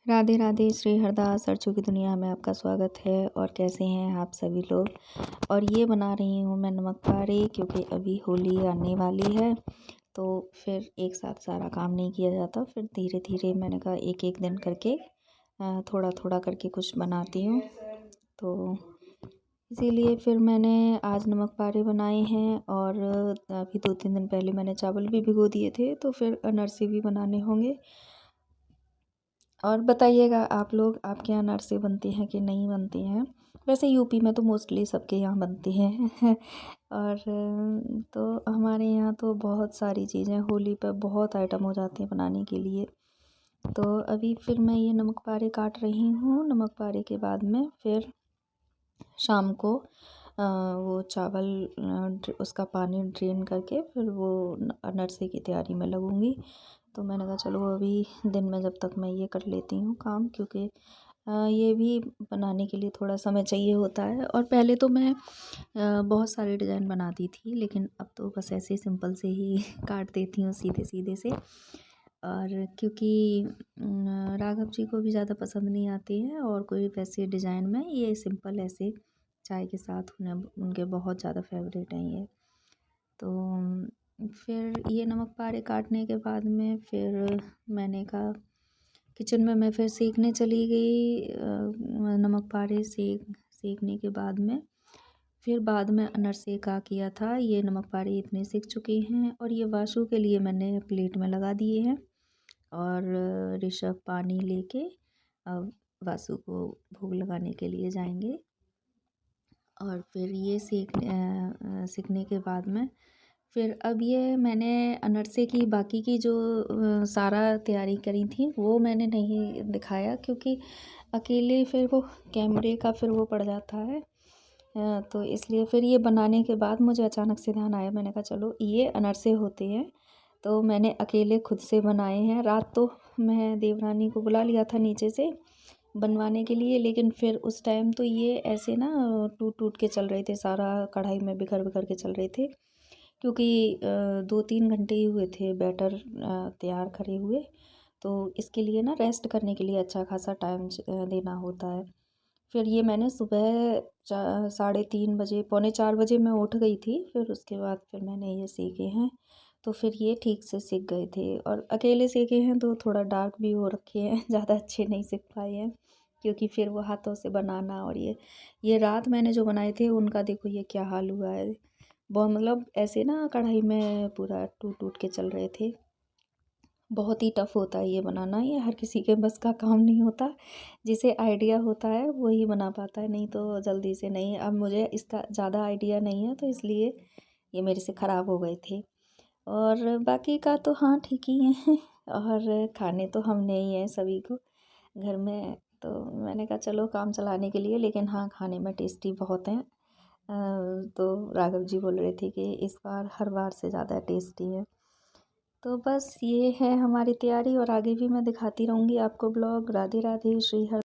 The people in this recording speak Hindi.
राधे राधे। श्री हरदास अर्चू की दुनिया में आपका स्वागत है। और कैसे हैं आप सभी लोग। और ये बना रही हूँ मैं नमक पारे, क्योंकि अभी होली आने वाली है तो फिर एक साथ सारा काम नहीं किया जाता। फिर धीरे धीरे मैंने कहा एक एक दिन करके थोड़ा थोड़ा करके कुछ बनाती हूँ। तो इसीलिए फिर मैंने आज नमक पारे बनाए हैं। और अभी 2-3 दिन पहले मैंने चावल भी भिगो दिए थे, तो फिर अनरसे भी बनाने होंगे। और बताइएगा आप लोग, आपके यहाँ अनरसे बनते हैं कि नहीं बनते हैं। वैसे यूपी में तो मोस्टली सबके यहाँ बनते हैं और तो हमारे यहाँ तो बहुत सारी चीज़ें होली पर बहुत आइटम हो जाते हैं बनाने के लिए। तो अभी फिर मैं ये नमक पारे काट रही हूँ। नमक पारे के बाद में फिर शाम को वो चावल उसका पानी ड्रेन करके फिर वो अनरसे की तैयारी में लगूंगी। तो मैंने कहा चलो अभी दिन में जब तक मैं ये कर लेती हूँ काम, क्योंकि ये भी बनाने के लिए थोड़ा समय चाहिए होता है। और पहले तो मैं बहुत सारे डिज़ाइन बनाती थी, लेकिन अब तो बस ऐसे सिंपल से ही काट देती हूँ सीधे सीधे से। और क्योंकि राघव जी को भी ज़्यादा पसंद नहीं आती है और कोई वैसे डिज़ाइन में, ये सिंपल ऐसे चाय के साथ उन्हें उनके बहुत ज़्यादा फेवरेट हैं ये। तो फिर ये नमक पारे काटने के बाद में फिर मैंने कहा किचन में मैं फिर सेकने चली गई। नमक पारे सेकने के बाद में फिर बाद में अनरसे का किया था। ये नमक पारे इतने सीख चुके हैं और ये वासु के लिए मैंने प्लेट में लगा दिए हैं। और ऋषभ पानी लेके अब वासु को भोग लगाने के लिए जाएंगे। और फिर ये सीखने के बाद में फिर अब ये मैंने अनरसे की बाकी की जो सारा तैयारी करी थी वो मैंने नहीं दिखाया, क्योंकि अकेले फिर वो कैमरे का फिर वो पड़ जाता है। तो इसलिए फिर ये बनाने के बाद मुझे अचानक से ध्यान आया। मैंने कहा चलो ये अनरसे होते हैं, तो मैंने अकेले खुद से बनाए हैं। रात तो मैं देवरानी को बुला लिया था नीचे से बनवाने के लिए, लेकिन फिर उस टाइम तो ये ऐसे ना टूट टूट के चल रहे थे, सारा कढ़ाई में बिखर बिखर के चल रहे थे। क्योंकि 2-3 घंटे ही हुए थे बैटर तैयार करे हुए। तो इसके लिए ना रेस्ट करने के लिए अच्छा खासा टाइम देना होता है। फिर ये मैंने सुबह 3:30 बजे 3:45 बजे मैं उठ गई थी। फिर उसके बाद फिर मैंने ये सेके हैं, तो फिर ये ठीक से सिक गए थे। और अकेले सेके हैं तो थोड़ा डार्क भी हो रखे हैं ज़्यादा अच्छे नहीं सिक पाए हैं, क्योंकि फिर वो हाथों से बनाना। और ये रात मैंने जो बनाए थे उनका देखो ये क्या हाल हुआ है। बहुत मतलब ऐसे ना कढ़ाई में पूरा टूट टूट के चल रहे थे। बहुत ही टफ़ होता है ये बनाना, ये हर किसी के बस का काम नहीं होता। जिसे आइडिया होता है वही बना पाता है, नहीं तो जल्दी से नहीं। अब मुझे इसका ज़्यादा आइडिया नहीं है, तो इसलिए ये मेरे से ख़राब हो गए थे। और बाकी का तो हाँ ठीक ही है और खाने तो हमने ही है सभी को घर में। तो मैंने कहा चलो काम चलाने के लिए, लेकिन हाँ खाने में टेस्टी बहुत हैं। तो राघव जी बोल रहे थे कि इस बार हर बार से ज़्यादा टेस्टी है। तो बस ये है हमारी तैयारी, और आगे भी मैं दिखाती रहूँगी आपको ब्लॉग। राधे राधे। श्री हर